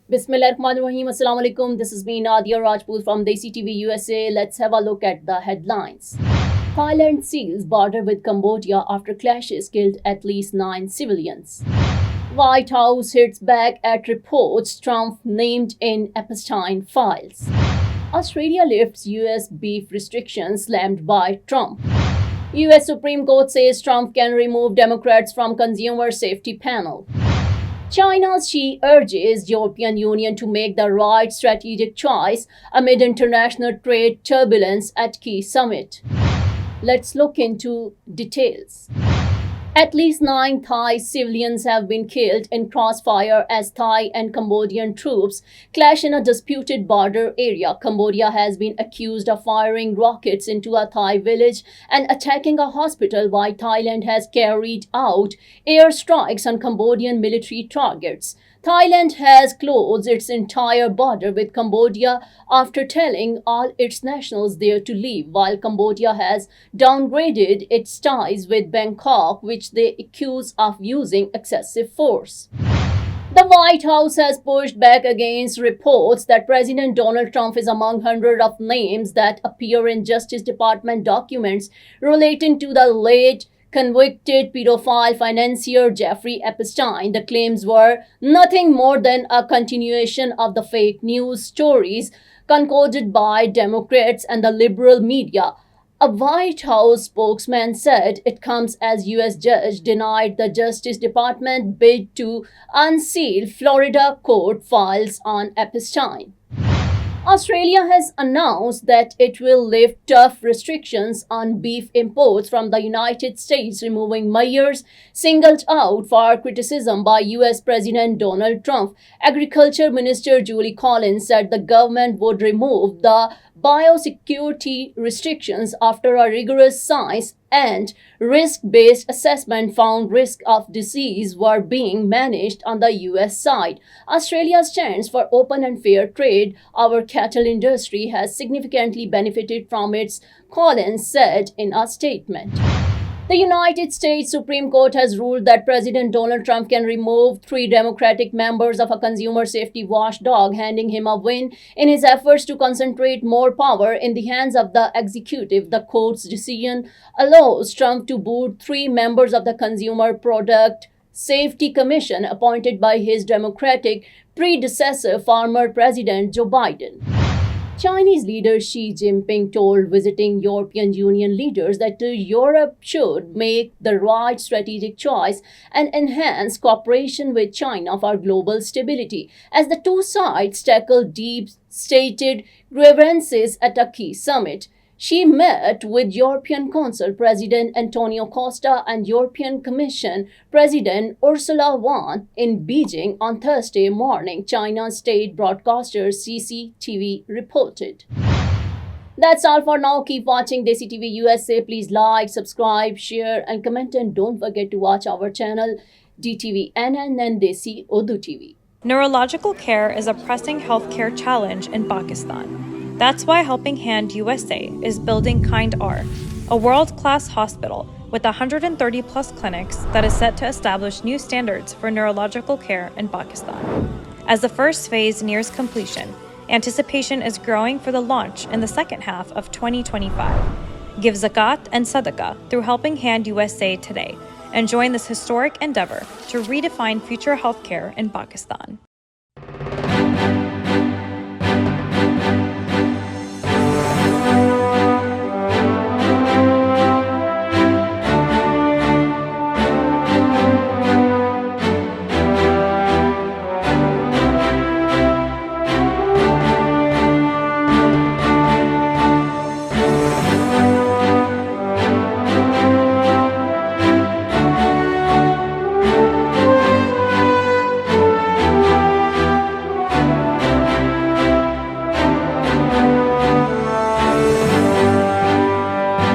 Bismillahirrahmanirrahim. Assalamu alaikum. This is me, Nadia Rajput from Desi TV USA. Let's have a look at the headlines. Thailand seals border with Cambodia after clashes killed at least 9 civilians. White House hits back at reports Trump named in Epstein files. Australia lifts US beef restrictions slammed by Trump. US Supreme Court says Trump can remove Democrats from Consumer Safety Panel. China's Xi urges European Union to make the right strategic choice amid international trade turbulence at key summit. Let's look into details. At least 9 Thai civilians have been killed in crossfire as Thai and Cambodian troops clash in a disputed border area. Cambodia has been accused of firing rockets into a Thai village and attacking a hospital, while Thailand has carried out airstrikes on Cambodian military targets. Thailand has closed its entire border with Cambodia after telling all its nationals there to leave, while Cambodia has downgraded its ties with Bangkok, which they accuse of using excessive force. The White House has pushed back against reports that President Donald Trump is among hundreds of names that appear in Justice Department documents relating to the late convicted pedophile financier Jeffrey Epstein. The claims were nothing more than a continuation of the fake news stories concocted by Democrats and the liberal media. A White House spokesman said it comes as U.S. judge denied the Justice Department bid to unseal Florida court files on Epstein. Australia has announced that it will lift tough restrictions on beef imports from the United States, removing measures singled out for criticism by US President Donald Trump. Agriculture Minister Julie Collins said the government would remove the biosecurity restrictions after a rigorous science and risk-based assessment found risk of disease were being managed on the US side. Australia stands for open and fair trade. Our cattle industry has significantly benefited from it, Collins said in a statement. The United States Supreme Court has ruled that President Donald Trump can remove 3 Democratic members of a consumer safety watchdog, handing him a win in his efforts to concentrate more power in the hands of the executive. The court's decision allows Trump to boot 3 members of the Consumer Product Safety Commission appointed by his Democratic predecessor, former President Joe Biden. Chinese leader Xi Jinping told visiting European Union leaders that Europe should make the right strategic choice and enhance cooperation with China for global stability, as the two sides tackle deep-stated grievances at a key summit. She met with European Council President Antonio Costa and European Commission President Ursula von der Leyen in Beijing on Thursday morning, China's state broadcaster CCTV reported. That's all for now. Keep watching Desi TV USA. Please like, subscribe, share, and comment. And don't forget to watch our channel DTV NN and Desi Urdu TV. Neurological care is a pressing healthcare challenge in Pakistan. That's why Helping Hand USA is building Kind R, a world-class hospital with 130-plus clinics that is set to establish new standards for neurological care in Pakistan. As the first phase nears completion, anticipation is growing for the launch in the second half of 2025. Give zakat and sadaqah through Helping Hand USA today and join this historic endeavor to redefine future healthcare in Pakistan.